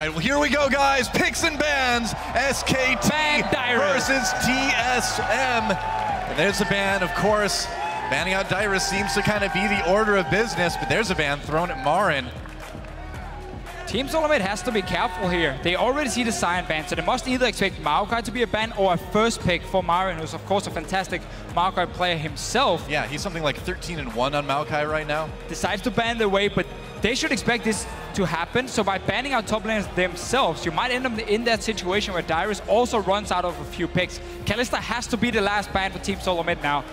All right, well, here we go, guys. Picks and bans. SKT versus TSM. And there's a ban, of course. Banning out Dyrus seems to kind of be the order of business, but there's a ban thrown at MaRin. Team Solomid has to be careful here. They already see the Cyan ban, so they must either expect Maokai to be a ban or a first pick for MaRin, who's of course a fantastic Maokai player himself. Yeah, he's something like 13-1 on Maokai right now. Decides to ban the way, but they should expect this to happen. So by banning out top laners themselves, you might end up in that situation where Dyrus also runs out of a few picks. Kalista has to be the last ban for Team Solomid now.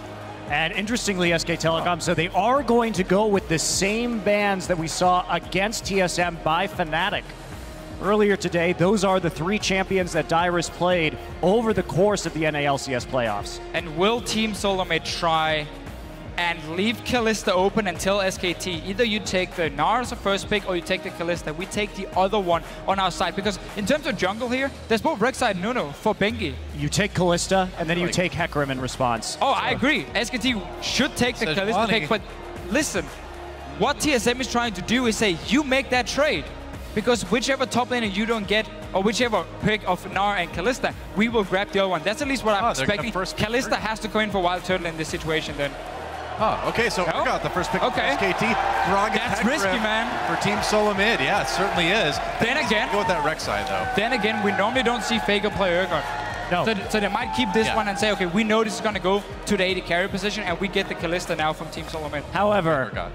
And interestingly, SK Telecom, so they are going to go with the same bans that we saw against TSM by Fnatic. Earlier today, those are the 3 champions that Dyrus played over the course of the NALCS playoffs. And will Team Solomid try and leave Kalista open until SKT? Either you take the Gnar as a first pick or you take the Kalista. We take the other one on our side, because in terms of jungle here, there's both Rek'Sai and Nuno for Bengi. You take Kalista, and then you take Hecarim in response. Oh, so I agree. SKT should take the Kalista pick, but listen, what TSM is trying to do is say, you make that trade, because whichever top laner you don't get, or whichever pick of Gnar and Kalista, we will grab the other one. That's at least what I'm expecting. Kalista has to go in for Wildturtle in this situation then. Oh, okay, so Urgot, the first pick for SKT. Gragas, that's risky, man. For Team Solomid, yeah, it certainly is. Then again, go with that Rek'Sai, though. Then again, we normally don't see Faker play Urgot. No. So they might keep this one and say, okay, we know this is going to go to the AD carry position, and we get the Kalista now from Team Solomid. However,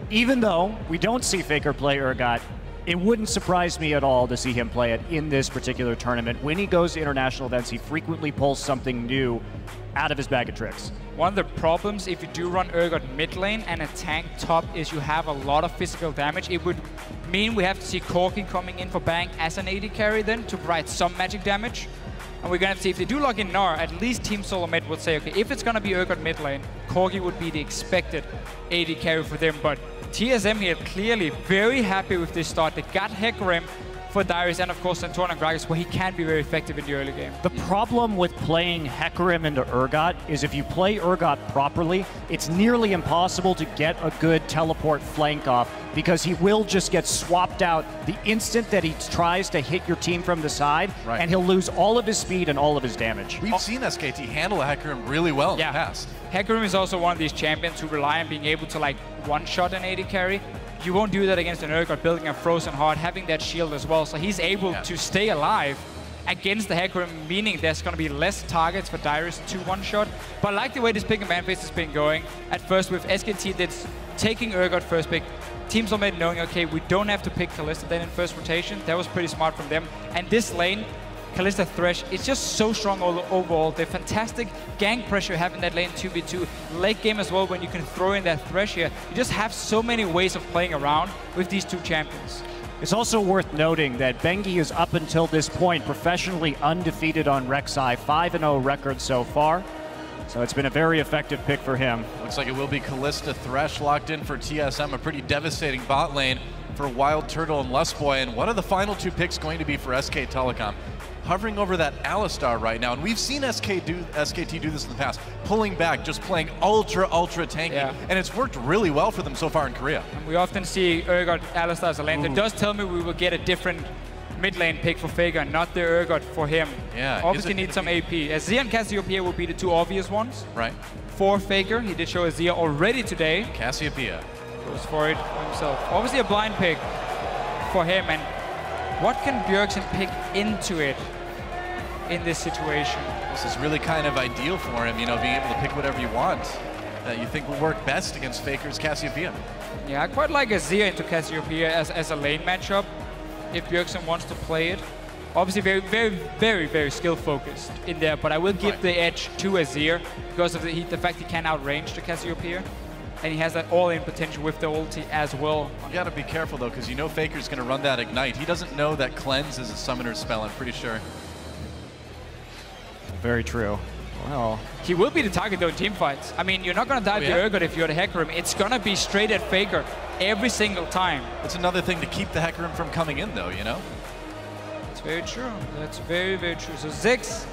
even though we don't see Faker play Urgot, it wouldn't surprise me at all to see him play it in this particular tournament. When he goes to international events, he frequently pulls something new out of his bag of tricks. One of the problems if you do run Urgot mid lane and a tank top is you have a lot of physical damage. It would mean we have to see Corki coming in for Bang as an AD carry then to provide some magic damage. And we're going to have to see if they do lock in Gnar, at least Team Solomid would say, okay, if it's going to be Urgot mid lane, Corki would be the expected AD carry for them. But TSM here clearly very happy with this start. They got Hecarim for Dyrus and of course Santorin and Gragas, where he can be very effective in the early game. The problem with playing Hecarim into Urgot is if you play Urgot properly, it's nearly impossible to get a good teleport flank off, because he will just get swapped out the instant that he tries to hit your team from the side, and he'll lose all of his speed and all of his damage. We've seen SKT handle Hecarim really well in the past. Hecarim is also one of these champions who rely on being able to like one-shot an AD carry. You won't do that against an Urgot building a Frozen Heart, having that shield as well. So he's able to stay alive against the Hecarim, meaning there's going to be less targets for Dyrus to one-shot. But I like the way this pick and ban phase has been going. At first with SKT that's taking Urgot first pick, Team Solomid knowing, okay, we don't have to pick Kalista then in first rotation. That was pretty smart from them. And this lane, Kalista Thresh, it's just so strong overall. The fantastic gank pressure you have in that lane 2v2. Late game as well, when you can throw in that Thresh here. You just have so many ways of playing around with these 2 champions. It's also worth noting that Bengi is up until this point professionally undefeated on Rek'Sai, 5-0 record so far. So it's been a very effective pick for him. Looks like it will be Kalista Thresh locked in for TSM, a pretty devastating bot lane for Wildturtle and Lustboy. And one of the final 2 picks going to be for SK Telecom, hovering over that Alistar right now. And we've seen SKT do this in the past, pulling back, just playing ultra tanky. And it's worked really well for them so far in Korea. And we often see Urgot Alistar as a lane. That does tell me we will get a different mid lane pick for Faker, not the Urgot for him. Yeah, obviously need some AP. Azir and Cassiopeia will be the 2 obvious ones. Right. For Faker, he did show Azir already today. Cassiopeia goes for it himself. Obviously a blind pick for him. And what can Bjergsen pick into it in this situation? This is really kind of ideal for him, you know, being able to pick whatever you want that you think will work best against Faker's Cassiopeia. Yeah, I quite like Azir into Cassiopeia as a lane matchup if Bjergsen wants to play it. Obviously very skill focused in there, but I will give the edge to Azir because of the fact he can outrange the Cassiopeia. And he has that all-in potential with the ulti as well. You gotta be careful though, because you know Faker's gonna run that Ignite. He doesn't know that Cleanse is a summoner's spell, I'm pretty sure. Very true. Well, he will be the target though in team fights. I mean, you're not gonna dive the Urgot if you're the Hecarim. It's gonna be straight at Faker every single time. It's another thing to keep the Hecarim from coming in though, you know? That's very true. That's very true. So Ziggs,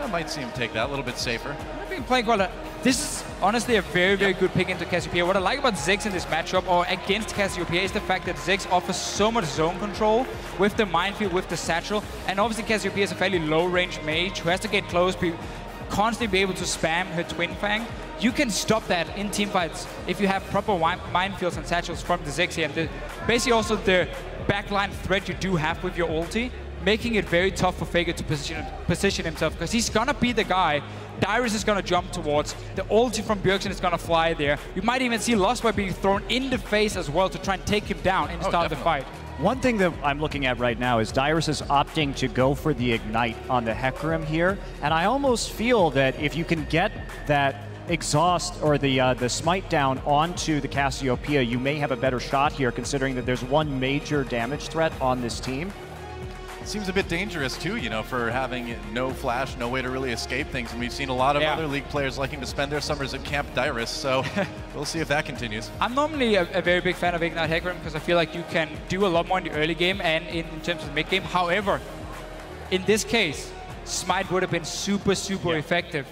I might see him take that a little bit safer. I've been playing quite a... This is honestly a very, very good pick into Cassiopeia. What I like about Ziggs in this matchup, or against Cassiopeia, is the fact that Ziggs offers so much zone control with the minefield, with the satchel, and obviously Cassiopeia is a fairly low-range mage who has to get close, constantly be able to spam her Twin Fang. You can stop that in teamfights if you have proper minefields and satchels from the Ziggs here. And basically also the backline threat you do have with your ulti, making it very tough for Faker to position himself, because he's gonna be the guy Dyrus is gonna jump towards. The ulti from Bjergsen is gonna fly there. You might even see Lustboy being thrown in the face as well to try and take him down in the start of the fight. One thing that I'm looking at right now is Dyrus is opting to go for the Ignite on the Hecarim here, and I almost feel that if you can get that exhaust or the smite down onto the Cassiopeia, you may have a better shot here, considering that there's one major damage threat on this team. It seems a bit dangerous too, you know, for having no flash, no way to really escape things. And we've seen a lot of other League players liking to spend their summers at Camp Dyrus, so we'll see if that continues. I'm normally a very big fan of Ignite Hecarim because I feel like you can do a lot more in the early game and in terms of mid game. However, in this case, Smite would have been super effective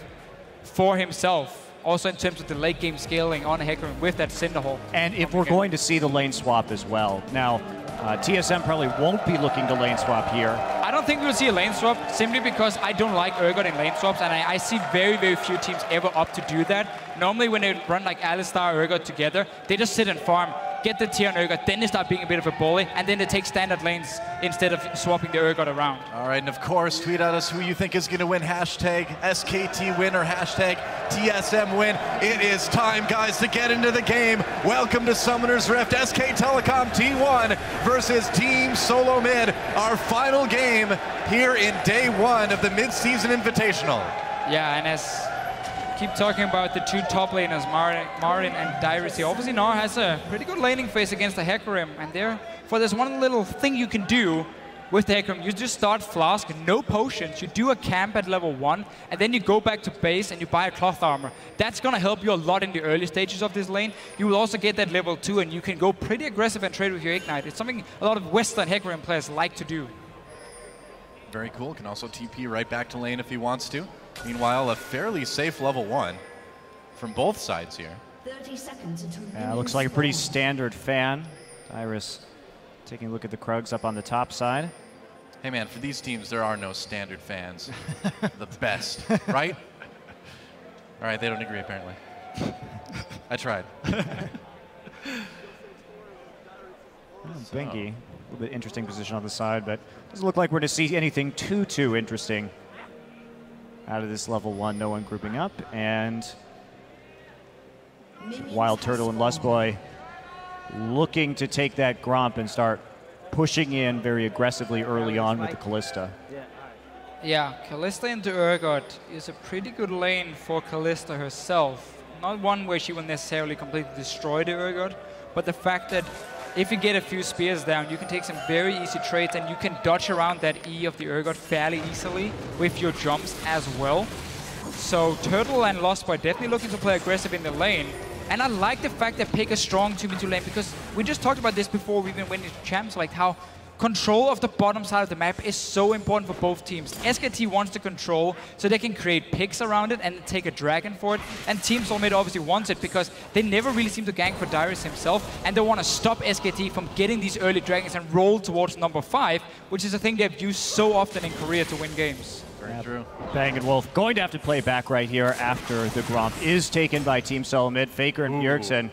for himself. Also in terms of the late game scaling on Hecarim with that Cinderhole. And if we're going to see the lane swap as well. Now, TSM probably won't be looking to lane swap here. I don't think we'll see a lane swap simply because I don't like Urgot in lane swaps, and I see very, very few teams ever opt to do that. Normally when they run like Alistar or Urgot together, they just sit and farm, get the tier on Urgot, then they start being a bit of a bully, and then they take standard lanes instead of swapping the Urgot around. All right, and of course, tweet at us who you think is going to win. Hashtag SKT win or hashtag TSM win. It is time, guys, to get into the game. Welcome to Summoner's Rift. SK Telecom T1 versus Team Solomid. Our final game here in day one of the mid-season invitational. Yeah, and as keep talking about the two top laners, MaRin and Dyrus here. Obviously, Gnar has a pretty good laning phase against the Hecarim, and therefore there's one little thing you can do with the Hecarim. You just start Flask, no potions, you do a camp at level 1, and then you go back to base and you buy a cloth armor. That's gonna help you a lot in the early stages of this lane. You will also get that level 2, and you can go pretty aggressive and trade with your Ignite. It's something a lot of Western Hecarim players like to do. Very cool. Can also TP right back to lane if he wants to. Meanwhile, a fairly safe level 1 from both sides here. 30 seconds until looks like a pretty standard fan. Dyrus taking a look at the Krugs up on the top side. Hey man, for these teams, there are no standard fans. The best, right? All right, they don't agree apparently. I tried. Bengi, a little bit interesting position on the side, but doesn't look like we're going to see anything too interesting out of this level 1. No one grouping up, and Wildturtle and Lustboy looking to take that Gromp and start pushing in very aggressively early on with the Kalista. Yeah, Kalista into Urgot is a pretty good lane for Kalista herself. Not one where she will necessarily completely destroy the Urgot, but the fact that if you get a few spears down, you can take some very easy trades, and you can dodge around that E of the Urgot fairly easily with your jumps as well. So Turtle and Lustboy definitely looking to play aggressive in the lane. And I like the fact that pick a strong 2v2 lane, because we just talked about this before we even went into champs, like how control of the bottom side of the map is so important for both teams. SKT wants to control so they can create picks around it and take a dragon for it. And Team Solomid obviously wants it because they never really seem to gank for Dyrus himself, and they want to stop SKT from getting these early dragons and roll towards number 5, which is a thing they've used so often in Korea to win games. Very true. Bang and Wolf going to have to play back right here after the Gromp is taken by Team Solomid. Faker and Bjergsen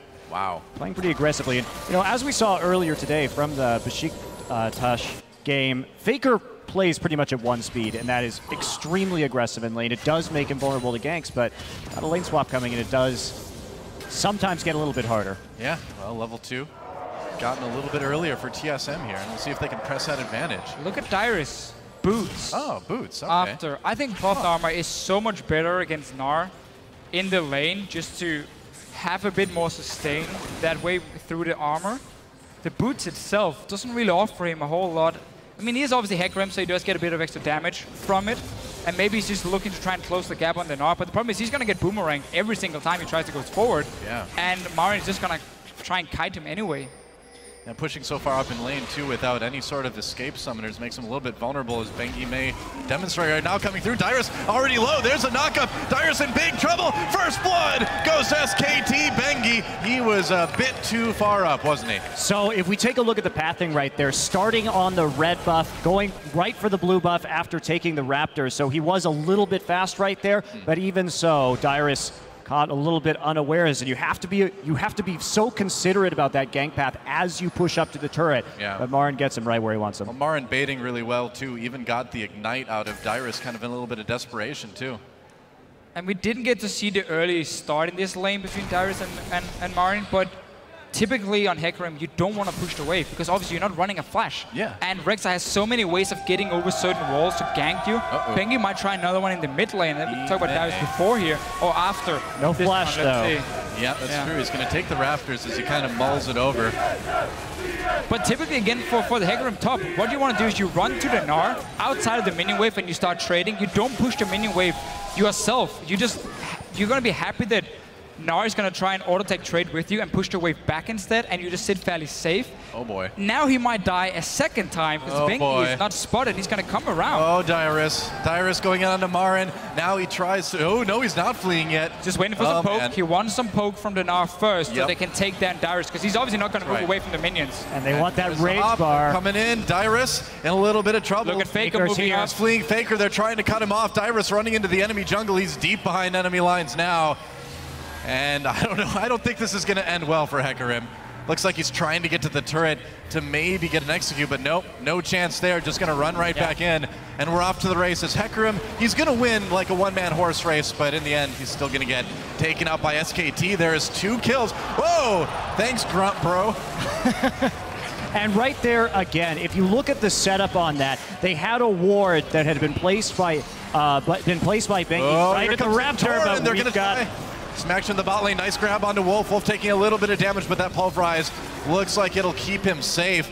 playing pretty aggressively. And, you know, as we saw earlier today from the Besiktas game, Faker plays pretty much at 1 speed, and that is extremely aggressive in lane. It does make him vulnerable to ganks, but not a lane swap coming in, it does sometimes get a little bit harder. Yeah, well, level 2 gotten a little bit earlier for TSM here, and we'll see if they can press that advantage. Look at Dyrus. Boots. Oh, boots, okay. After. I think cloth armor is so much better against Gnar in the lane, just to have a bit more sustain that way through the armor. The boots itself doesn't really offer him a whole lot. I mean, he is obviously Hecarim, so he does get a bit of extra damage from it. And maybe he's just looking to try and close the gap on the Gnar, but the problem is he's going to get boomeranged every single time he tries to go forward. Yeah. And MaRin is just going to try and kite him anyway. And pushing so far up in lane, too, without any sort of escape summoners makes him a little bit vulnerable, as Bengi may demonstrate right now. Coming through, Dyrus already low. There's a knockup. Dyrus in big trouble. First blood goes to SKT. Bengi, he was a bit too far up, wasn't he? So if we take a look at the pathing right there, starting on the red buff, going right for the blue buff after taking the Raptor. So he was a little bit fast right there, but even so, Dyrus caught a little bit unawares, and you have to be so considerate about that gank path as you push up to the turret. Yeah. But MaRin gets him right where he wants him. Well, MaRin baiting really well too. Even got the ignite out of Dyrus, kind of in a little bit of desperation too. And we didn't get to see the early start in this lane between Dyrus and MaRin, but typically on Hecarim, you don't want to push the wave because obviously you're not running a flash. Yeah. And Rek'Sai has so many ways of getting over certain walls to gank you. Bengi might try another one in the mid lane. And we talk about Dyrus before here or after. No flash though. Yeah, that's true. He's going to take the Raptors as he kind of mulls it over. But typically, again, for the Hecarim top, what you want to do is you run to the Gnar outside of the minion wave and you start trading. You don't push the minion wave yourself. You're going to be happy that Gnar is going to try and auto-tech trade with you and push the wave back instead, and you just sit fairly safe. Oh boy. Now he might die a second time because Bengi is not spotted. He's going to come around. Oh, Dyrus. Dyrus going on to MaRin. Now he tries to... Oh, no, he's not fleeing yet. Just waiting for some poke. Man. He wants some poke from the Gnar first so they can take down Dyrus because he's obviously not going to move away from the minions. And they want that There's rage Hop bar. coming in. Dyrus in a little bit of trouble. Look at Faker moving up. Fleeing Faker. They're trying to cut him off. Dyrus running into the enemy jungle. He's deep behind enemy lines now. And I don't know. I don't think this is going to end well for Hecarim. Looks like he's trying to get to the turret to maybe get an execute, but nope, no chance there. Just going to run right back in. And we're off to the races. Hecarim, he's going to win like a one-man horse race, but in the end, he's still going to get taken out by SKT. There is 2 kills. Whoa! Thanks, Grunt Bro. And right there again, if you look at the setup on that, they had a ward that had been placed by Bengi right at the Raptor, but they're we've gonna got... Smash in the bot lane, nice grab onto Wolf. Wolf taking a little bit of damage, but that pulverize looks like it'll keep him safe.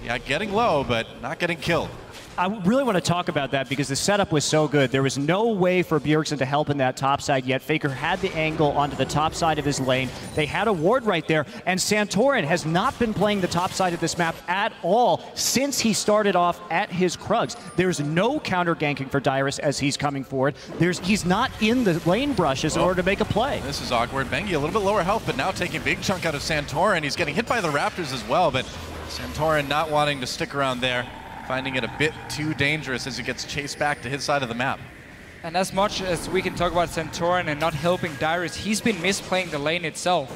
Yeah, getting low, but not getting killed. I really want to talk about that because the setup was so good. There was no way for Bjergsen to help in that top side yet. Faker had the angle onto the top side of his lane. They had a ward right there, and Santorin has not been playing the top side of this map at all since he started off at his Krugs. There's no counter ganking for Dyrus as he's coming forward. He's not in the lane brushes in order to make a play. This is awkward. Bengi a little bit lower health, but now taking a big chunk out of Santorin. He's getting hit by the Raptors as well, but Santorin not wanting to stick around there, finding it a bit too dangerous as he gets chased back to his side of the map. And as much as we can talk about Santorin and not helping Dyrus, he's been misplaying the lane itself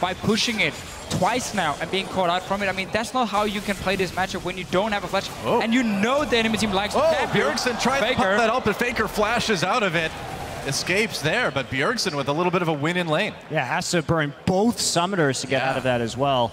by pushing it twice now and being caught out from it. I mean, that's not how you can play this matchup when you don't have a flash. And you know the enemy team likes to tap you. Bjergsen tried to pop that up, but Faker flashes out of it. Escapes there, but Bjergsen with a little bit of a win in lane. Yeah, has to burn both summoners to get out of that as well.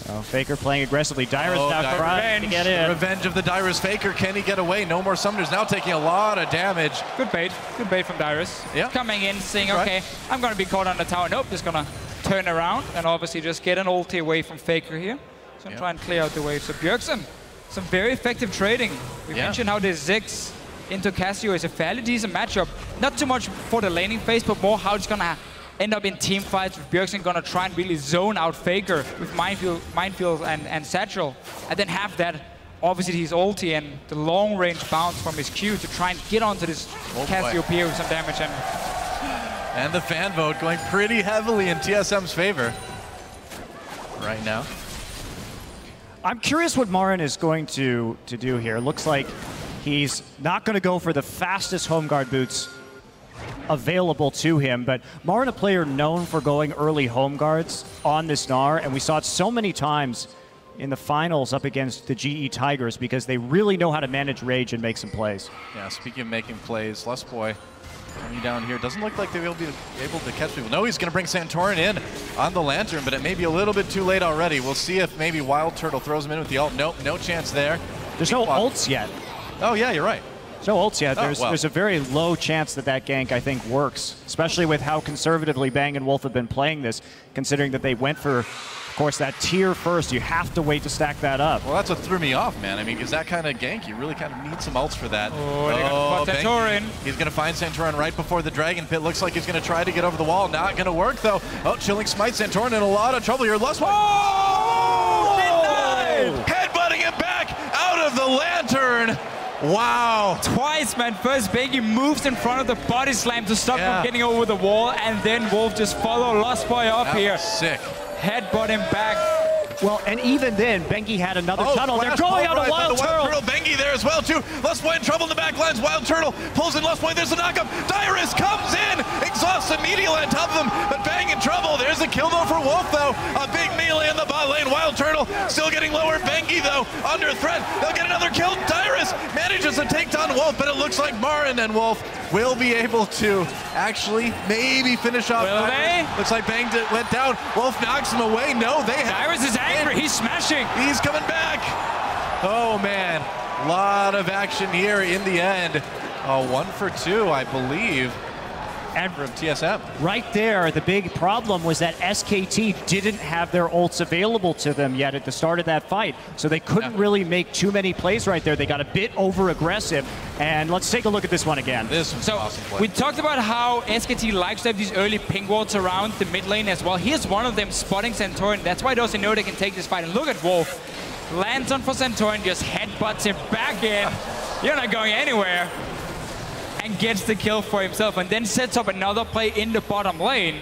So Faker playing aggressively. Dyrus now trying to get in. Revenge of the Dyrus Faker. Can he get away? No more summoners. Now taking a lot of damage. Good bait from Dyrus. Yeah. Coming in, saying, okay, I'm going to be caught on the tower. Nope, just going to turn around and obviously just get an ulti away from Faker here. So I'm trying to clear out the wave. So Bjergsen, some very effective trading. We mentioned how this Ziggs into Cassio is a fairly decent matchup. Not too much for the laning phase, but more how it's going to end up in team fights with Bjergsen going to try and really zone out Faker with Minefield and Satchel. And then have that, obviously his ulti and the long range bounce from his Q to try and get onto this Cassiopeia with some damage. And the fan vote going pretty heavily in TSM's favor right now. I'm curious what MaRin is going to do here. Looks like he's not going to go for the fastest home guard boots available to him, but MaRin, a player known for going early home guards on this Gnar, and we saw it so many times in the finals up against the GE Tigers because they really know how to manage rage and make some plays. Yeah, speaking of making plays, Lustboy coming down here. Doesn't look like they will be able to catch people. No, he's going to bring Santorin in on the Lantern, but it may be a little bit too late already. We'll see if maybe Wildturtle throws him in with the ult. Nope, no chance there. There's no ults yet. Oh, yeah, you're right. There's no ults yet. There's a very low chance that that gank, I think, works, especially with how conservatively Bang and Wolf have been playing this, considering that they went for, of course, that tier first. You have to wait to stack that up. Well, that's what threw me off, man. I mean, because that kind of gank, you really kind of need some ults for that. Oh, Santorin. He's going to find Santorin right before the Dragon Pit. Looks like he's going to try to get over the wall. Not going to work, though. Oh, Chilling Smite. Santorin in a lot of trouble here. Lustboy. Oh! lantern. Wow. Twice, man. First, Bengi moves in front of the body slam to stop him getting over the wall, and then Wolf just follow Lustboy up here. Sick. Headbutt him back. Well, and even then, Bengi had another tunnel. They're going on a Wildturtle. Bengi there as well, too. Lustboy in trouble in the back lines. Wildturtle pulls in Lustboy. There's a knockup. Dyrus comes in, exhausts immediately on top of him, but Bang in trouble. There's a kill, though, for Wolf, though. A big melee in the bot lane. Wildturtle still getting lower. Bengi, though, under threat. They'll get another kill. Dyrus manages to take down Wolf, but it looks like MaRin and Wolf will be able to actually maybe finish off. Will they? Looks like Bang went down. Wolf knocks him away. No, they have. Dyrus is angry. He's smashing. He's coming back. Oh, man. A lot of action here in the end. 1 for 2, I believe. And from TSM. Right there, the big problem was that SKT didn't have their ults available to them yet at the start of that fight. So they couldn't really make too many plays right there. They got a bit over-aggressive. And let's take a look at this one again. This was awesome play. We talked about how SKT likes to have these early ping wards around the mid lane as well. Here's one of them spotting Santorin. That's why they also know they can take this fight. And look at Wolf. Lands on for Santorin, just headbutts him back in. You're not going anywhere. And gets the kill for himself, and then sets up another play in the bottom lane.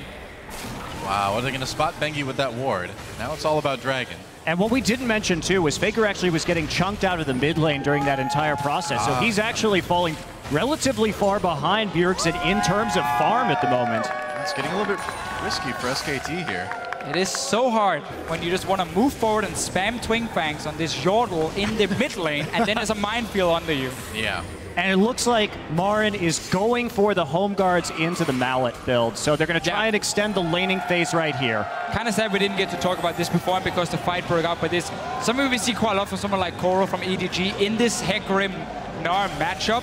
Wow, are they going to spot Bengi with that ward? Now it's all about Dragon. And what we didn't mention, too, was Faker actually was getting chunked out of the mid lane during that entire process. So he's actually falling relatively far behind Bjergsen in terms of farm at the moment. It's getting a little bit risky for SKT here. It is so hard when you just want to move forward and spam Twin Fangs on this Yordle in the mid lane, and then there's a minefield under you. Yeah. And it looks like MaRin is going for the home guards into the mallet build. So they're going to try and extend the laning phase right here. Kind of sad we didn't get to talk about this before because the fight broke out. But this, something we see quite a lot from someone like Coral from EDG in this Hecarim Gnar matchup.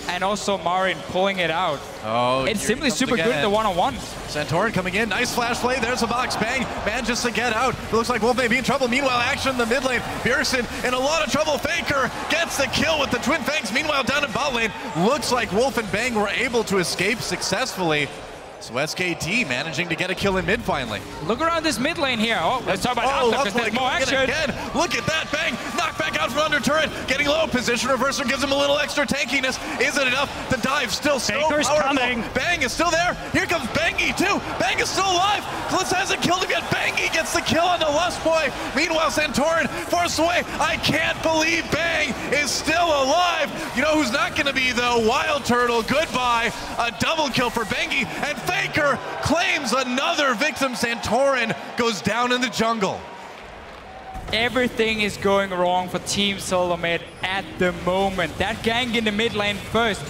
And also MaRin pulling it out. Oh, it's simply super good in the one-on-one. Santorin coming in, nice flash play. There's a box, Bang manages to get out. It looks like Wolf may be in trouble. Meanwhile, action in the mid lane. Bjergsen in a lot of trouble. Faker gets the kill with the Twin Fangs. Meanwhile, down in bot lane, looks like Wolf and Bang were able to escape successfully. So SKT managing to get a kill in mid finally. Look around this mid lane here. Oh, let's talk about Hecarim because there's more action. Again. Look at that, Bang. Knocked back out from under turret. Getting low. Position reverser gives him a little extra tankiness. Is it enough? The dive still so Baker's powerful. coming. Bang is still there. Here comes Bengi too. Bang is still alive. Kalista hasn't killed him yet. Bengi gets the kill on the Lustboy. Meanwhile, Santorin forced away. I can't believe Bang is still alive. You know who's not going to be though? Wildturtle. Goodbye. A double kill for Bengi, and Faker claims another victim. Santorin goes down in the jungle. Everything is going wrong for Team Solomid at the moment. That gank in the mid lane first.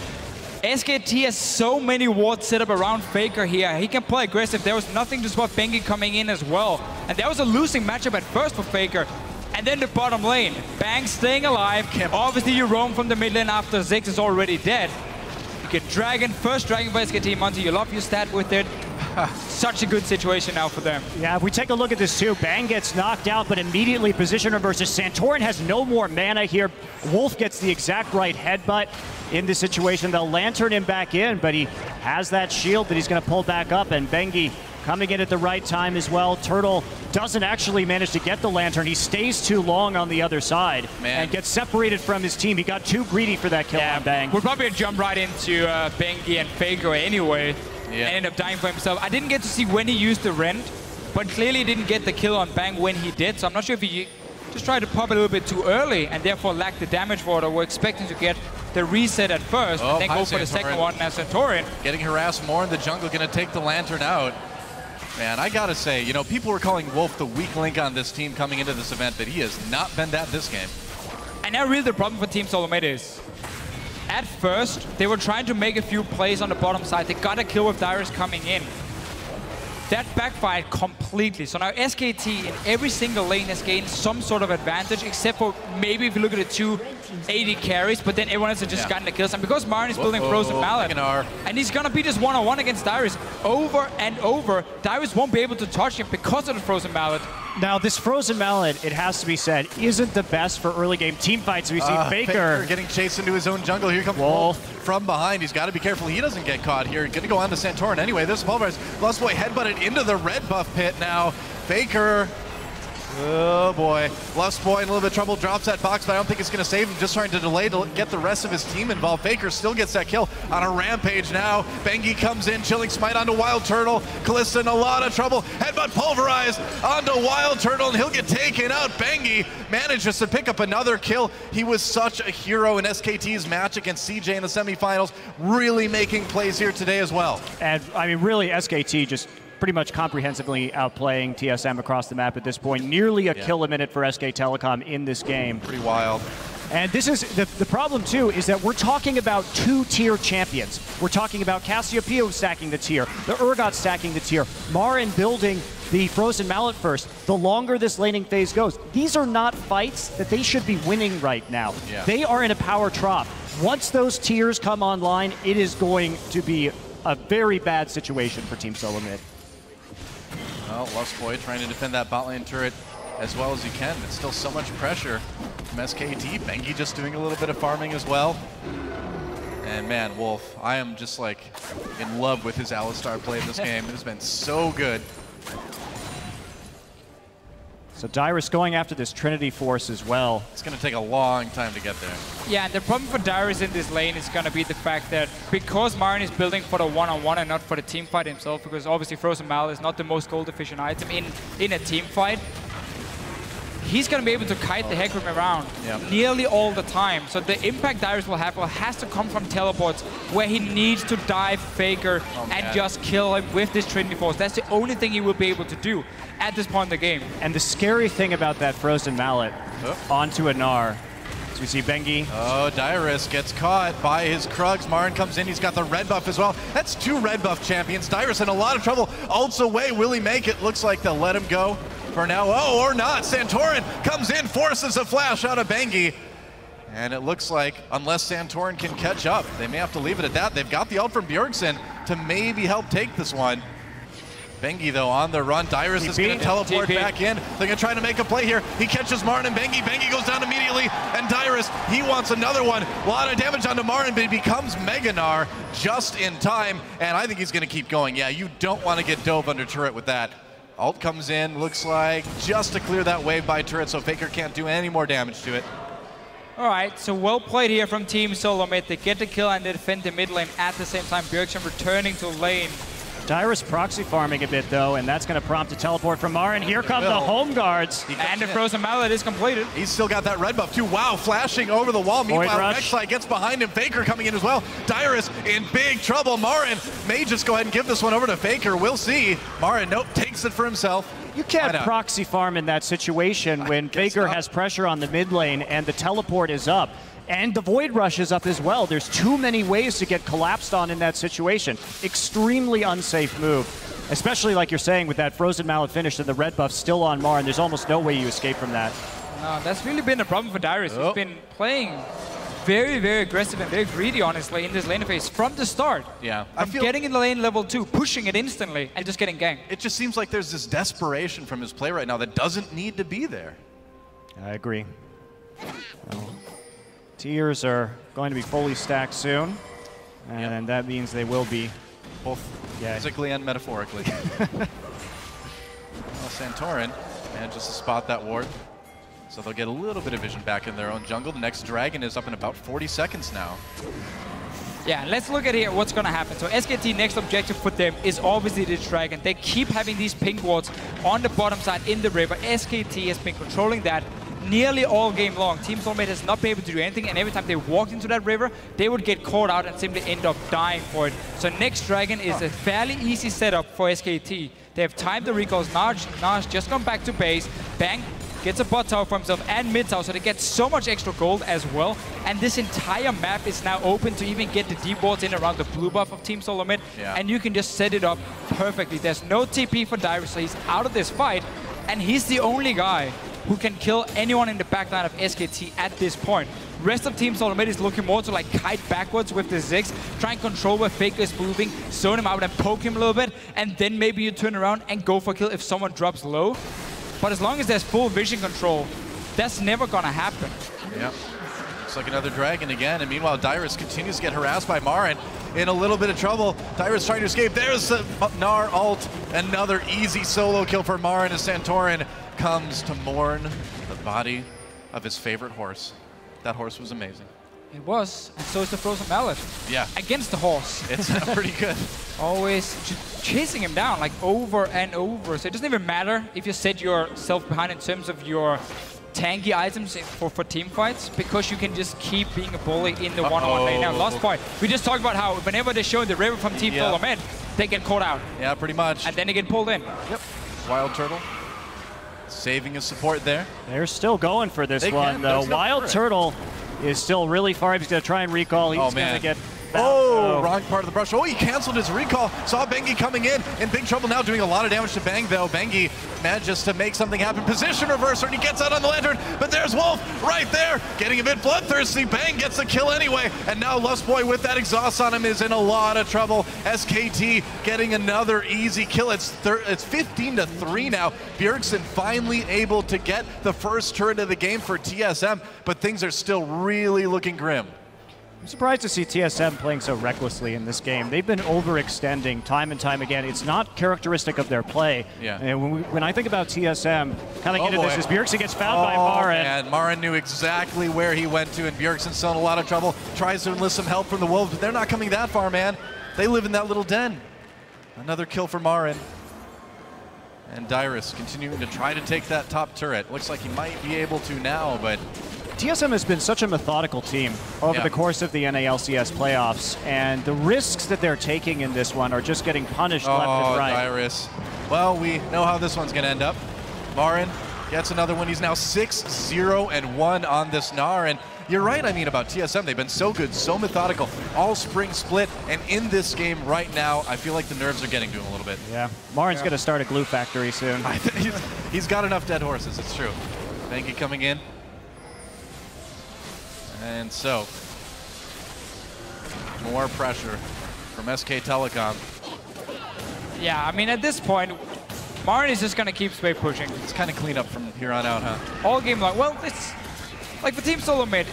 SKT has so many wards set up around Faker here. He can play aggressive. There was nothing to spot Bengi coming in as well. And that was a losing matchup at first for Faker. And then the bottom lane. Bang staying alive. Obviously you roam from the mid lane after Ziggs is already dead. You get Dragon, first Dragon by SKT. Monty, you love your stat with it. Such a good situation now for them. Yeah, if we take a look at this too, Bang gets knocked out, but immediately position reverses. Santorin has no more mana here. Wolf gets the exact right headbutt in this situation. They'll lantern him back in, but he has that shield that he's going to pull back up, and Bengi coming in at the right time as well. Turtle doesn't actually manage to get the lantern. He stays too long on the other side and gets separated from his team. He got too greedy for that kill on Bang. We'll probably jump right into Bengi and Faker anyway. And ended up dying for himself. I didn't get to see when he used the rend, but clearly didn't get the kill on Bang when he did. So I'm not sure if he just tried to pop a little bit too early and therefore lacked the damage for it, or we're expecting to get the reset at first and then go for the second one as Santorin. Getting harassed more in the jungle, gonna take the lantern out. Man, I gotta say, you know, people were calling Wolf the weak link on this team coming into this event, but he has not been that this game. And now really the problem for Team Solomid is, at first, they were trying to make a few plays on the bottom side. They got a kill with Dyrus coming in. That backfired completely. So now SKT in every single lane has gained some sort of advantage, except for maybe if you look at the two AD carries, but then everyone else has just gotten the kills. And because MaRin is building Frozen Mallet, and he's gonna be this one-on-one against Dyrus over and over, Dyrus won't be able to touch him because of the Frozen Mallet. Now, this Frozen Mallet, it has to be said, isn't the best for early game team fights. We see Faker getting chased into his own jungle. Here comes Wolf from behind. He's got to be careful he doesn't get caught here. Going to go on to Santorin anyway. This pulverize. Lustboy headbutted into the red buff pit now. Faker Oh boy, Lustboy in a little bit of trouble, drops that box, but I don't think it's going to save him, just trying to delay to get the rest of his team involved. Faker still gets that kill on a rampage now. Bengi comes in, chilling smite onto Wildturtle. Kalista in a lot of trouble, headbutt pulverized onto Wildturtle, and he'll get taken out. Bengi manages to pick up another kill. He was such a hero in SKT's match against CJ in the semifinals, really making plays here today as well. And I mean, really, SKT just pretty much comprehensively outplaying TSM across the map at this point. Nearly a kill a minute for SK Telecom in this game. Pretty wild. And this is the problem too, is that we're talking about two-tier champions. We're talking about Cassiopeia stacking the tier, the Urgot stacking the tier, MaRin building the Frozen Mallet first. The longer this laning phase goes, these are not fights that they should be winning right now. Yeah. They are in a power trough. Once those tiers come online, it is going to be a very bad situation for Team Solomid. Well, Lustboy trying to defend that bot lane turret as well as he can. It's still so much pressure from SKT. Bengi just doing a little bit of farming as well. And man, Wolf, I am just like in love with his Alistar play in this game. It has been so good. So Dyrus going after this Trinity Force as well. It's going to take a long time to get there. Yeah, and the problem for Dyrus in this lane is going to be the fact that because MaRin is building for the one-on-one and not for the team fight himself, because obviously Frozen Mallet is not the most gold-efficient item in a team fight, he's going to be able to kite the Hecarim around nearly all the time. So the impact Dyrus will have has to come from teleports where he needs to dive Faker and just kill him with this Trinity Force. That's the only thing he will be able to do at this point in the game. And the scary thing about that Frozen Mallet onto a Gnar, so we see Bengi. Oh, Dyrus gets caught by his Krugs. MaRin comes in, he's got the red buff as well. That's two red buff champions. Dyrus in a lot of trouble. Ults away, will he make it? Looks like they'll let him go for now. Oh, or not. Santorin comes in, forces a flash out of Bengi. And it looks like, unless Santorin can catch up, they may have to leave it at that. They've got the ult from Bjergsen to maybe help take this one. Bengi, though, on the run. Dyrus is going to teleport back in. They're going to try to make a play here. He catches MaRin and Bengi. Bengi goes down immediately. And Dyrus, he wants another one. A lot of damage onto MaRin, but he becomes Mega Gnar just in time. And I think he's going to keep going. Yeah, you don't want to get dove under turret with that. Ult comes in, looks like, just to clear that wave by turret, so Faker can't do any more damage to it. All right, so well played here from Team Solomid. They get the kill and they defend the mid lane at the same time. Bjergsen returning to lane. Dyrus proxy farming a bit though, and that's going to prompt a teleport from MaRin. Here come the home guards. And the Frozen Mallet is completed. He's still got that red buff too. Wow, flashing over the wall. Meanwhile, Rek'Sai gets behind him. Faker coming in as well. Dyrus in big trouble. MaRin may just go ahead and give this one over to Faker. We'll see. MaRin, nope, takes it for himself. You can't proxy farm in that situation when Faker has pressure on the mid lane and the teleport is up. And the Void Rush is up as well. There's too many ways to get collapsed on in that situation. Extremely unsafe move, especially like you're saying with that Frozen Mallet finish and the red buff still on MaRin. There's almost no way you escape from that. No, that's really been a problem for Dyrus. He's been playing very, very aggressive and very greedy, honestly, in this lane phase from the start. Yeah. From getting in the lane level 2, pushing it instantly, and just getting ganked. It just seems like there's this desperation from his play right now that doesn't need to be there. I agree. Tiers are going to be fully stacked soon, and that means they will be both physically and metaphorically. Well, Santorin manages to spot that ward, so they'll get a little bit of vision back in their own jungle. The next dragon is up in about 40 seconds now. Yeah, let's look at here what's going to happen. So SKT next objective for them is obviously the dragon. They keep having these pink wards on the bottom side in the river. SKT has been controlling that nearly all game long. Team Solomid has not been able to do anything, and every time they walked into that river, they would get caught out and simply end up dying for it. So next dragon is a fairly easy setup for SKT. They have timed the recalls. Gnar's just gone back to base. Bang gets a bot tower for himself and mid tower, so they get so much extra gold as well. And this entire map is now open to even get the deep wards in around the blue buff of Team Solomid, and you can just set it up perfectly. There's no TP for Dyrus, so he's out of this fight, and he's the only guy who can kill anyone in the backline of SKT at this point. Rest of Team Solomid is looking more to like kite backwards with the Ziggs, try and control where Faker is moving, zone him out and poke him a little bit, and then maybe you turn around and go for a kill if someone drops low. But as long as there's full vision control, that's never gonna happen. Yeah. Looks like another dragon again, and meanwhile Dyrus continues to get harassed by MaRin, in a little bit of trouble. Dyrus trying to escape. There's the Gnar ult. Another easy solo kill for MaRin as Santorin comes to mourn the body of his favorite horse. That horse was amazing. It was, and so is the Frozen Mallet. Yeah. Against the horse. It's pretty good. Always chasing him down, like over and over. So it doesn't even matter if you set yourself behind in terms of your tanky items for team fights, because you can just keep being a bully in the one-on-one lane. Now, Lustboy, we just talked about how whenever they show the river from Team Solomid, they get caught out. Yeah, pretty much. And then they get pulled in. Yep. Wildturtle saving his support there. They're still going for this one, though. Wildturtle is still really far. He's going to try and recall. He's going to get... wrong part of the brush. Oh, he canceled his recall. Saw Bengi coming in big trouble now, doing a lot of damage to Bang, though. Bengi manages to make something happen. Position reverser, and he gets out on the lantern, but there's Wolf right there, getting a bit bloodthirsty. Bang gets the kill anyway, and now Lustboy with that exhaust on him is in a lot of trouble. SKT getting another easy kill. It's 15-3 now. Bjergsen finally able to get the first turret of the game for TSM, but things are still really looking grim. I'm surprised to see TSM playing so recklessly in this game. They've been overextending time and time again. It's not characteristic of their play. Yeah. And when I think about TSM coming into this, as Bjergsen gets found by MaRin. And MaRin knew exactly where he went to, and Bjergsen's still in a lot of trouble. Tries to enlist some help from the Wolves, but they're not coming that far, man. They live in that little den. Another kill for MaRin. And Dyrus continuing to try to take that top turret. Looks like he might be able to now, but... TSM has been such a methodical team over the course of the NALCS playoffs, and the risks that they're taking in this one are just getting punished left and right. Dyrus. Well, we know how this one's going to end up. MaRin gets another one. He's now 6-0-1 on this Gnar, and you're right, I mean, about TSM. They've been so good, so methodical, all spring split, and in this game right now, I feel like the nerves are getting to him a little bit. Yeah, MaRin's going to start a glue factory soon. He's got enough dead horses, it's true. Bengi coming in. And so, more pressure from SK Telecom. Yeah, I mean, at this point, MaRin is just going to keep spray pushing. It's kind of clean up from here on out, huh? All game long. Well, it's like for Team Solomid,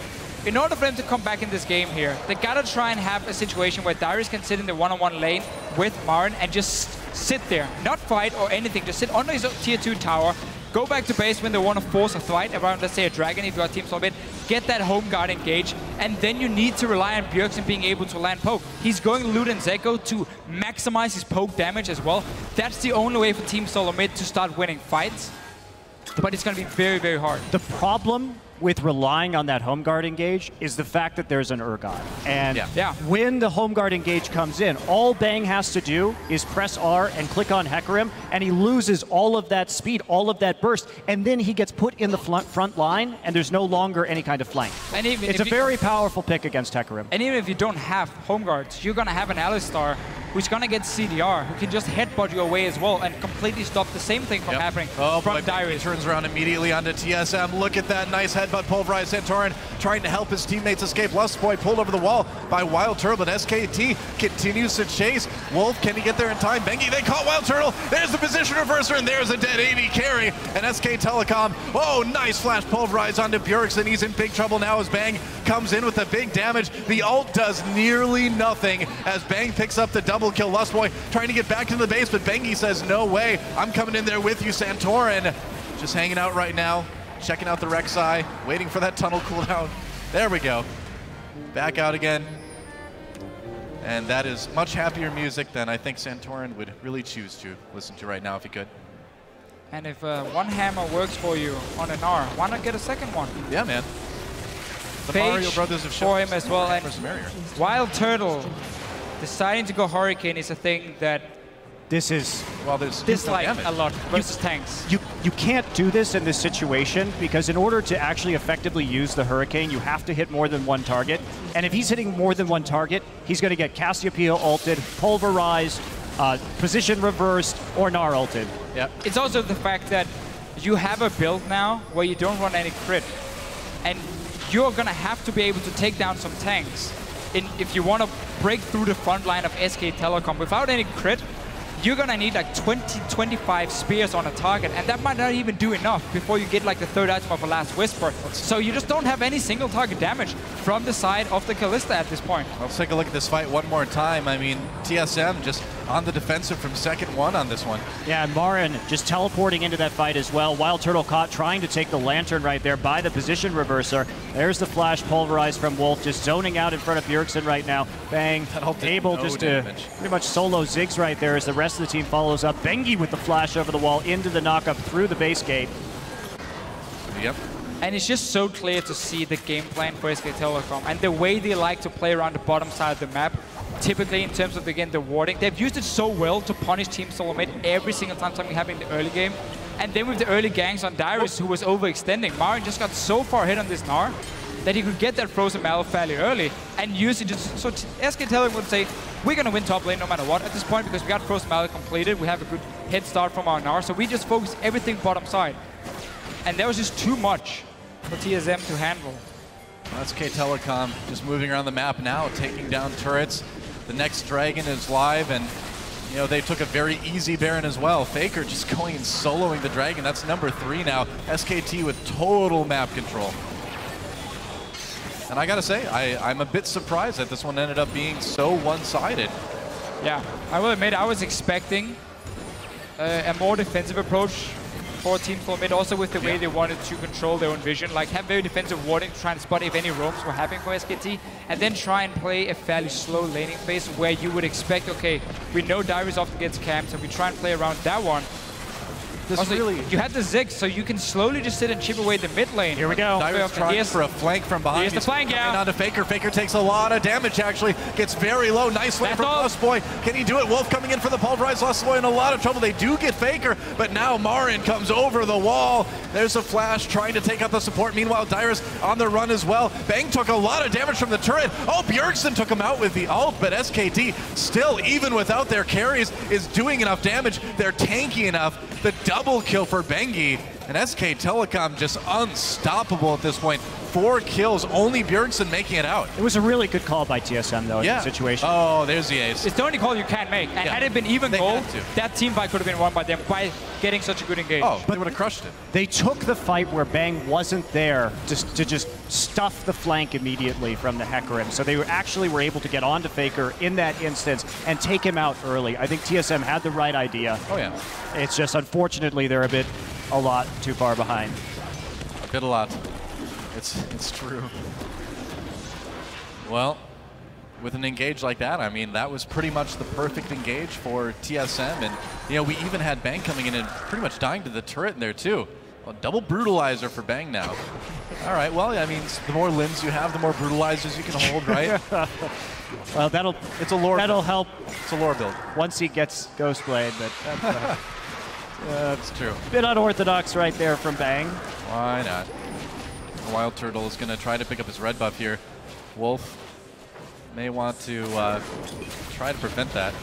in order for them to come back in this game here, they got to try and have a situation where Dyrus can sit in the one-on-one lane with MaRin and just sit there. Not fight or anything, just sit under his tier 2 tower, go back to base when they want to force a fight around, let's say, a dragon if you are Team Solomid, get that home guard engaged, and then you need to rely on Bjergsen being able to land poke. He's going to loot and Zeko to maximize his poke damage as well. That's the only way for Team Solomid to start winning fights, but it's going to be very, very hard. The problem with relying on that home guard engage is the fact that there's an Urgot. And when the home guard engage comes in, all Bang has to do is press R and click on Hecarim, and he loses all of that speed, all of that burst, and then he gets put in the front line, and there's no longer any kind of flank. And even it's a very powerful pick against Hecarim. And even if you don't have home guards, you're going to have an Alistar who's going to get CDR, who can just headbutt you away as well and completely stop the same thing from happening from Dyrus. He turns around immediately onto TSM. Look at that nice headbutt pulverized. Santorin trying to help his teammates escape. Lustboy pulled over the wall by Wildturtle, but SKT continues to chase. Wolf, can he get there in time? Bengi, they caught Wildturtle. There's the position reverser, and there's a dead AD carry. And SK Telecom, oh, nice flash pulverized onto Bjergsen. He's in big trouble now as Bang comes in with the big damage. The ult does nearly nothing as Bang picks up the double kill. Lustboy trying to get back into the base, but Bengi says, no way, I'm coming in there with you. Santorin just hanging out right now, checking out the Rek'Sai, waiting for that tunnel cooldown. There we go. Back out again. And that is much happier music than I think Santorin would really choose to listen to right now if he could. And if one hammer works for you on an R, why not get a second one? Yeah, man. The Page Mario brothers have for him as well. And Wildturtle deciding to go Hurricane is a thing that this is dislike a lot versus tanks. You can't do this in this situation because in order to actually effectively use the Hurricane, you have to hit more than one target. And if he's hitting more than one target, he's going to get Cassiopeia ulted, pulverized, position reversed, or Gnar ulted. Yeah. It's also the fact that you have a build now where you don't run any crit. And you're going to have to be able to take down some tanks if you want to break through the front line of SK Telecom. Without any crit, you're gonna need like 20-25 spears on a target, and that might not even do enough before you get like the third item of a Last Whisper. So you just don't have any single target damage from the side of the Kalista at this point. Let's take a look at this fight one more time. I mean, TSM just on the defensive from second one on this one. Yeah, and MaRin just teleporting into that fight as well. Wildturtle caught trying to take the Lantern right there by the position reverser. There's the flash pulverized from Wolf, just zoning out in front of Bjergsen right now. Bang, able just to pretty much solo Ziggs right there as the rest of the team follows up. Bengi with the flash over the wall into the knockup through the base gate. Yep. And it's just so clear to see the game plan for SK Telecom and the way they like to play around the bottom side of the map. Typically, in terms of, again, the warding, they've used it so well to punish Team Solomid every single time something happened in the early game. And then with the early ganks on Dyrus, who was overextending, MaRin just got so far ahead on this Gnar that he could get that frozen mallow fairly early and use it just so SK Telecom would say, we're going to win top lane no matter what at this point because we got frozen mallow completed, we have a good head start from our Gnar, so we just focus everything bottom side. And there was just too much for TSM to handle. SK Telecom just moving around the map now, taking down turrets. The next dragon is live, and you know they took a very easy Baron as well. Faker just going and soloing the dragon. That's number 3 now. SKT with total map control. And I gotta say, I'm a bit surprised that this one ended up being so one-sided. Yeah, I will admit I was expecting a more defensive approach for Team Solomid, also with the way they wanted to control their own vision, like have very defensive warding to try and spot if any roams were happening for SKT, and then try and play a fairly slow laning phase where you would expect, okay, we know Dyrus often gets camped, so we try and play around that one. Also, you had the Ziggs, so you can slowly just sit and chip away the mid lane. Here we go. Dyrus trying for a flank from behind. Here's the flank, yeah. Onto Faker. Faker takes a lot of damage, actually. Gets very low. Nice win from Lustboy. Can he do it? Wolf coming in for the pulverized. Lustboy in a lot of trouble. They do get Faker, but now MaRin comes over the wall. There's a flash trying to take out the support. Meanwhile, Dyrus on the run as well. Bang took a lot of damage from the turret. Oh, Bjergsen took him out with the ult, but SKT still, even without their carries, is doing enough damage. They're tanky enough. The double kill for Bengi, and SK Telecom just unstoppable at this point. 4 kills, only Bjergsen making it out. It was a really good call by TSM, though, in the situation. Oh, there's the ace. It's the only call you can't make. And had it been even goal, that team fight could have been won by them by getting such a good engage. Oh, but they would have crushed it. They took the fight where Bang wasn't there to just stuff the flank immediately from the Hecarim. So they actually were able to get onto Faker in that instance and take him out early. I think TSM had the right idea. Oh, yeah. It's just, unfortunately, they're a lot too far behind. A lot. It's true. Well, with an engage like that, I mean, that was pretty much the perfect engage for TSM. And, you know, we even had Bang coming in and pretty much dying to the turret in there, too. Well, double brutalizer for Bang now. All right, well, I mean, the more limbs you have, the more brutalizers you can hold, right? Well, that'll help. It's a lore build. Once he gets Ghostblade, but that's true. Bit unorthodox right there from Bang. Why not? Wildturtle is going to try to pick up his red buff here. Wolf may want to try to prevent that.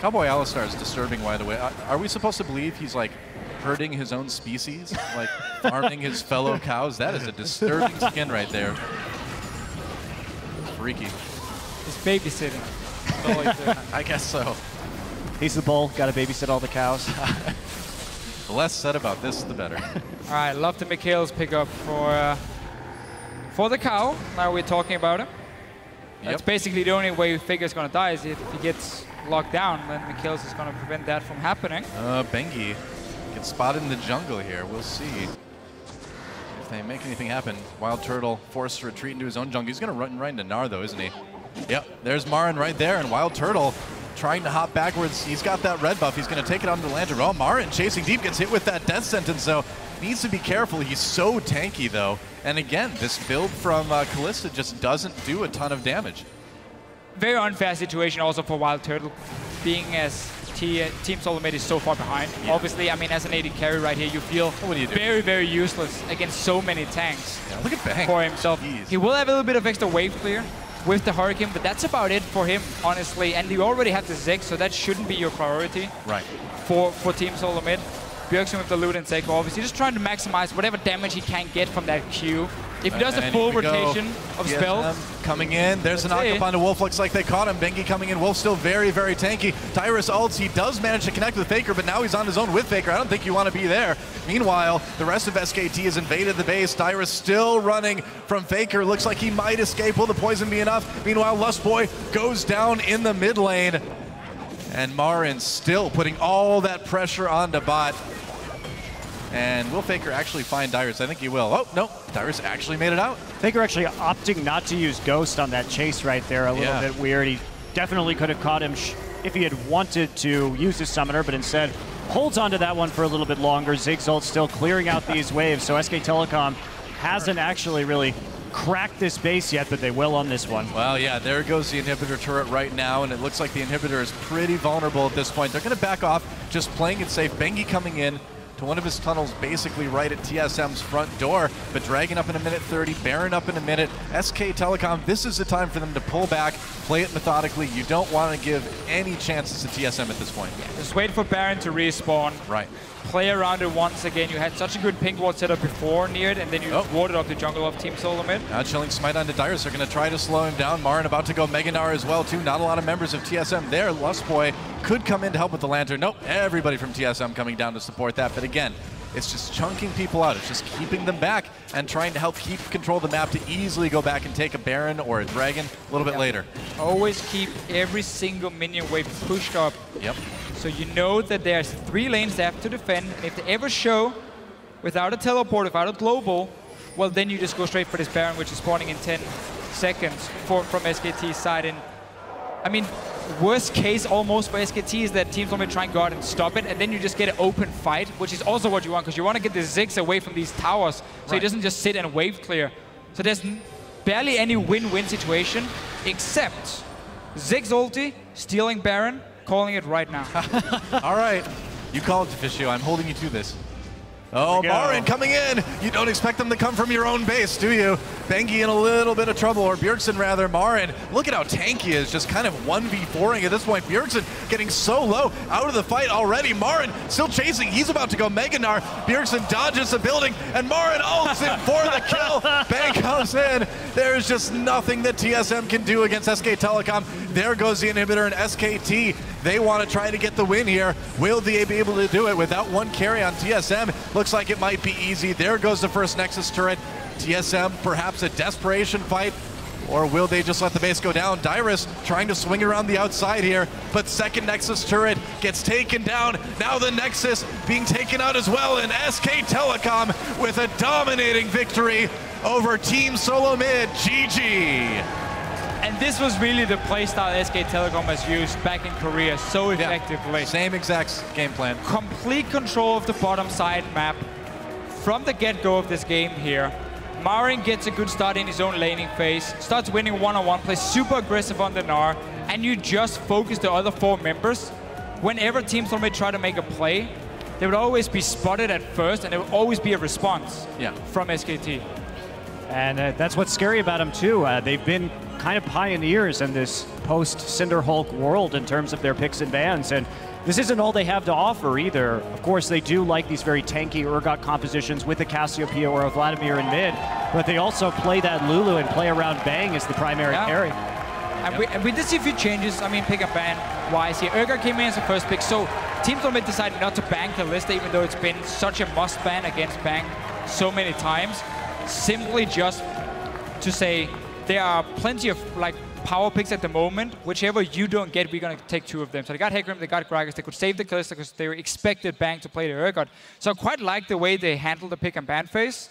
Cowboy Alistar is disturbing, by the way. Are we supposed to believe he's like hurting his own species? Like farming his fellow cows? That is a disturbing skin right there. Freaky. He's babysitting. I guess so. He's the bull, got to babysit all the cows. The less said about this, the better. All right, love the Mikhail's pickup for the cow. Now we're talking about him. That's basically the only way Faker's going to die is if he gets locked down, then Mikhail's is going to prevent that from happening. Bengi gets spotted in the jungle here. We'll see if they make anything happen. Wildturtle forced to retreat into his own jungle. He's going to run right into Gnar, though, isn't he? Yep, there's MaRin right there, and Wildturtle trying to hop backwards. He's got that red buff. He's going to take it onto the Lantern. Oh, MaRin chasing deep, gets hit with that death sentence, so needs to be careful. He's so tanky, though. And again, this build from Kalista just doesn't do a ton of damage. Very unfair situation also for Wildturtle, being as Team Solomid is so far behind. Yeah. Obviously, I mean, as an AD carry right here, you feel very, very useless against so many tanks. Yeah, look at Bang. For himself. Jeez. He will have a little bit of extra wave clear with the Hurricane, but that's about it for him, honestly. And you already have the Ziggs, so that shouldn't be your priority for Team Solomid. Bjergsen with the loot and Seiko, obviously just trying to maximize whatever damage he can get from that Q. If he does a full rotation of spells. Coming in, there's an knock-up onto Wolf, looks like they caught him. Bengi coming in, Wolf still very, very tanky. Dyrus ults, he does manage to connect with Faker, but now he's on his own with Faker. I don't think you want to be there. Meanwhile, the rest of SKT has invaded the base. Dyrus still running from Faker. Looks like he might escape. Will the poison be enough? Meanwhile, Lustboy goes down in the mid lane. And MaRin still putting all that pressure onto bot. And will Faker actually find Dyrus? I think he will. Oh, no, Dyrus actually made it out. Faker actually opting not to use Ghost on that chase right there. A little bit weird. He definitely could have caught him if he had wanted to use his summoner, but instead holds onto that one for a little bit longer. Ziggs ult still clearing out these waves, so SK Telecom hasn't actually really cracked this base yet, but they will on this one. Well, yeah, there goes the inhibitor turret right now, and it looks like the inhibitor is pretty vulnerable at this point. They're going to back off, just playing it safe. Bengi coming in to one of his tunnels basically right at TSM's front door, but Dragon up in a minute 30, Baron up in a minute. SK Telecom, this is the time for them to pull back, play it methodically. You don't want to give any chances to TSM at this point. Just wait for Baron to respawn. Right. Play around it once again. You had such a good pink ward setup before near it, and then you warded off the jungle of Team Solomid. Now chilling smite onto Dyrus. They're going to try to slow him down. MaRin about to go Mega Gnar as well, too. Not a lot of members of TSM there. Lustboy could come in to help with the Lantern. Nope, everybody from TSM coming down to support that. But again, it's just chunking people out. It's just keeping them back and trying to help keep control of the map to easily go back and take a Baron or a Dragon a little bit later. Always keep every single minion wave pushed up. Yep. So you know that there's 3 lanes they have to defend. If they ever show without a teleport, without a global, well then you just go straight for this Baron, which is spawning in 10 seconds from SKT's side. And I mean, worst case almost for SKT is that Team Solomid try and go out and stop it, and then you just get an open fight, which is also what you want, because you want to get the Ziggs away from these towers, so he doesn't just sit and wave clear. So there's barely any win-win situation, except Ziggs ulti, stealing Baron, calling it right now. All right, you call it, Deficio. I'm holding you to this. Oh, MaRin coming in. You don't expect them to come from your own base, do you? Bengi in a little bit of trouble, or Bjergsen rather. MaRin, look at how tanky he is, just kind of 1v4ing at this point. Bjergsen getting so low out of the fight already. MaRin still chasing. He's about to go Mega Gnar. Bjergsen dodges the building, and MaRin ults in for the kill. Bang comes in. There's just nothing that TSM can do against SK Telecom. There goes the inhibitor, and SKT, they want to try to get the win here. Will they be able to do it without one carry on TSM? Looks like it might be easy. There goes the first Nexus turret. TSM, perhaps a desperation fight, or will they just let the base go down? Dyrus trying to swing around the outside here, but second Nexus turret gets taken down. Now the Nexus being taken out as well, and SK Telecom with a dominating victory over Team Solomid. GG. And this was really the playstyle SK Telecom has used back in Korea so effectively. Same exact game plan. Complete control of the bottom side map from the get-go of this game here. MaRin gets a good start in his own laning phase, starts winning one-on-one, plays super aggressive on the Gnar, and you just focus the other 4 members. Whenever Team Solomid try to make a play, they would always be spotted at first, and there would always be a response from SKT. And that's what's scary about them too. They've been kind of pioneers in this post-Cinderhulk world in terms of their picks and bans, and this isn't all they have to offer either. Of course, they do like these very tanky Urgot compositions with the Cassiopeia or a Vladimir in mid, but they also play that Lulu and play around Bang as the primary carry. And we did see a few changes, I mean, pick and ban wise here. Urgot came in as the first pick, so Team Solomid decided not to ban Kalista, even though it's been such a must ban against Bang so many times. Simply just to say there are plenty of like power picks at the moment. Whichever you don't get, we're going to take 2 of them. So they got Hecarim, they got Gragas. They could save the Kalista because they expected Bang to play the Urgot. So I quite like the way they handled the pick and ban phase.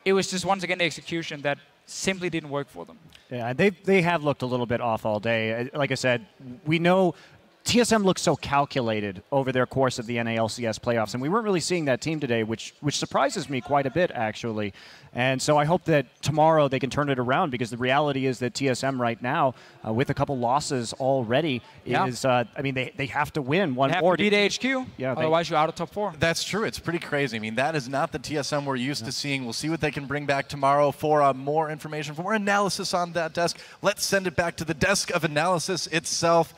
It was just once again the execution that simply didn't work for them. Yeah, they have looked a little bit off all day. Like I said, we know TSM looks so calculated over their course of the NALCS playoffs, and we weren't really seeing that team today, which surprises me quite a bit, actually. And so I hope that tomorrow they can turn it around, because the reality is that TSM right now, with a couple losses already, is, I mean, they have to win one more. They have to beat HQ, otherwise you're out of top 4. That's true. It's pretty crazy. I mean, that is not the TSM we're used to seeing. We'll see what they can bring back tomorrow for more information, for more analysis on that desk. Let's send it back to the desk of analysis itself.